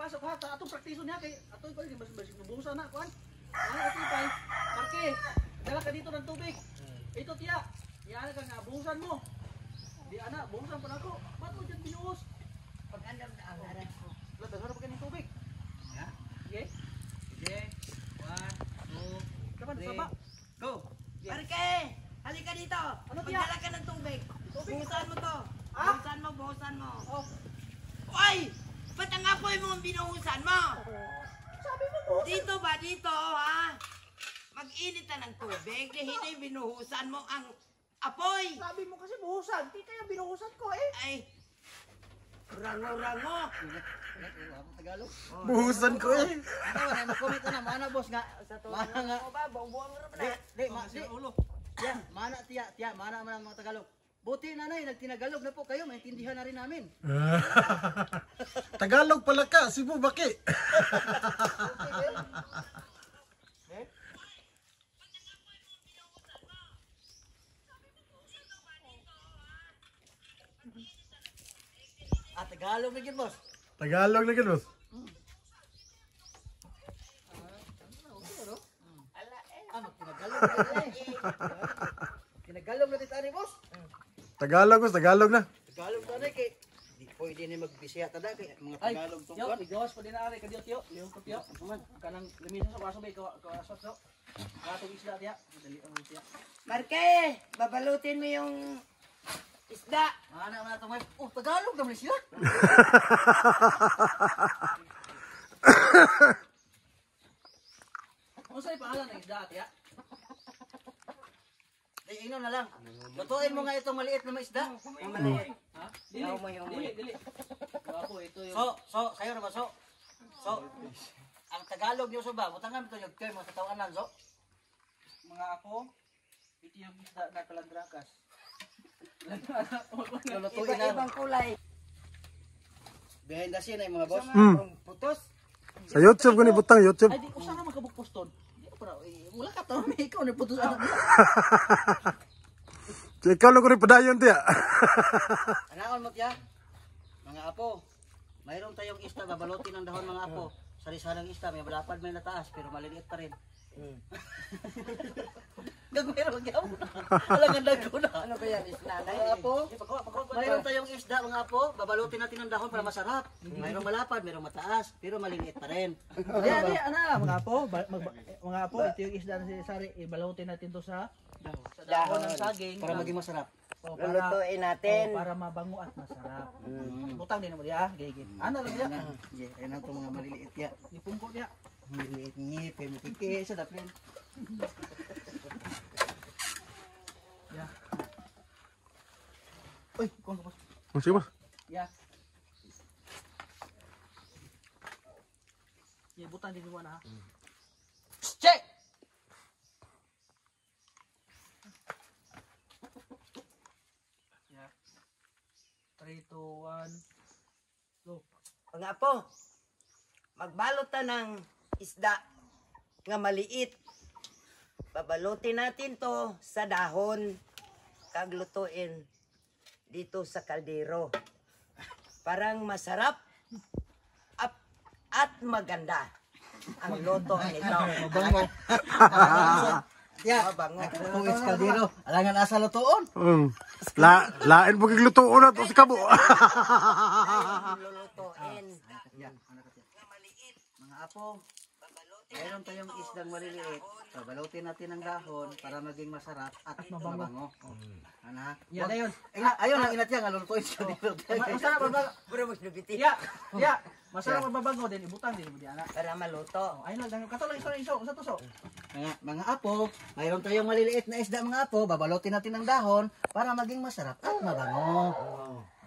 pasok ha. Atong praktiso niya kay atong ko basig nubuhusan na kuan. Ano atipay? Marke, dala ka dito ng tubig. Ito tiya. Iyan ka nga buhusan mo. Di ana, buhusan pa nako. Bato diyan binuhos. Pag andam na ang ara. Lahat daghan pa kaning tubig. Ya. Okay? Sige. 1, 2, Kapan 3. saba? Go. Marke, halika dito. Ano, tiya? Magdala ka ng tubig. Buhusan mo to. Ah? Buhusan mo. Oh. Oy! Ba't ang apoy mo ang binuhusan mo? Sabi mo buhusan. Dito ba? Dito, ha? Mag-init na ng tubig. Hindi binuhusan mo ang apoy. Sabi mo kasi buhusan. Di kaya binuhusan ko eh. Ay, rango-rango. Tagalog. Buhusan ko eh. Ano na mag-comment na mana boss nga Sa to, mana nga. ano ba? Buang-buang rin na. Di ulo. Ya, mana tiya, mana man ang mga Tagalog. Buti nanay, nagtinagalog na po kayo, maintindihan na rin namin. Tagalog pala ka, Cebu Baki. Tagalog na gid boss. Tagalog na boss. Magtinagalog na Tinagalog na tita ni boss. Tagalog boss, Tagalog na. Tagalog na kay di pwede ni magbisaya tada kay mga Ay, Tagalog tiyo, tungkol. igawas pa din na ari kadiyo tiyo. Liyong ko tiyo. Kanang limisan sa kaso bay ko asot so. Katong isda tiya. Dali ang tiya. Marke, babalutin mo yung isda. Mana man ato may Tagalog naman siya. Ano sa'yo pangalan ng isda tiya? Ay, ino na lang. Lutuin mo nga itong maliit na isda. Ang maliit. Ha? Dili. Yaw mo yung Dili. Wapo ito yung So, sayo na ba so? So, ang Tagalog niyo so ba? Butangan ito yung term sa tawanan so. mga ako. Ito yung isda na kalandrakas. Lulutuin na. Iba-ibang kulay. Behind the scene ay mga boss. Putos. Sa YouTube ko ni butang YouTube. Ay di ko sana magkabukposton. Di ko para wala ka to may ikaw na putos anak mo. Ikaw lang ko rin padayon tiya. Anaon mo tiya? Mga apo. Mayroon tayong isda babalutin ng dahon mga apo. Sari-sarang isda may balapad may nataas pero maliliit pa rin. Gagawin mo gyud. Wala nga dagko na. Ano ba yan? Isnanay? Mga apo. Mayroon tayong isda mga apo, babalutin natin ng dahon para masarap. Mayroong malapad, mayroong mataas, pero maliliit pa rin. Di ana mga apo, mga apo ito yung isda na sari ibalutin natin to sa dahon ng saging Para maging masarap. o Lulutuin natin. para mabango at masarap. Butang din mo diya, gigit. Ano lang diya? Yeah, ayun ang itong mga maliliit ya. Ipungko diya. Maliliit ngipin, makiki, sa dapin. Ya. Uy, kon ko. Sige boss. Ya. Ya butang din mo na ha. Check! Ya. 3 2 1 go. Mga po, magbalot ta ng isda nga maliit. Babalutin natin to sa dahon. Kaglutuin dito sa kaldero. Parang masarap at maganda ang luto nito. Mabango. Ya, Mabango. kung iskaldero, alangan asa lutoon. Lain mo kiglutuon na to si Kabo. Lulutuin. Ya, Nga maliit. mga apo, Babalutin mayroon tayong isdang maliliit. Babalutin natin ng dahon para maging masarap at mabango. Ana? Ya na yun. Ayun ang inat yan, lulutuin iskaldero. Masarap mabango. Puro mas nubiti. Ya. Ya. Masarap mabango din ibutang din mo diya na. Para maluto. Ay lang katulong iso sa tuso. Mga apo, mayroon tayong maliliit na isda mga apo, babalutin natin ng dahon para maging masarap at mabango.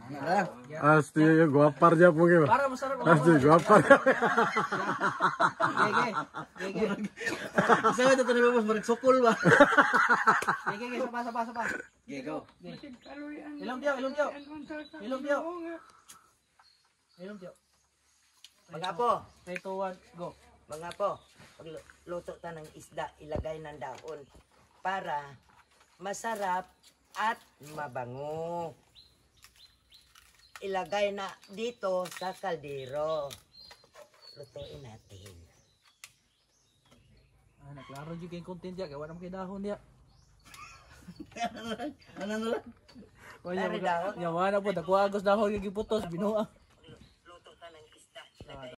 Ano lang? Asti guapar dia po kayo. Para masarap Asti guapar. Gege. Gege. Saan ito na boss, marig sukol ba? Gege, sapa. Gego. Ilong tiyo. Ilong tiyo. Mga po, 3 2 1 go. mga po, pagluto ta ng isda, ilagay ng dahon para masarap at mabango. Ilagay na dito sa kaldero. lutuin natin. Ah, naklaro jud kay content ya, kay wala man kay dahon ya. Ano na lang? Wala Dari mo dahon? ya wala po, dako agos dahon yung giputos binuang.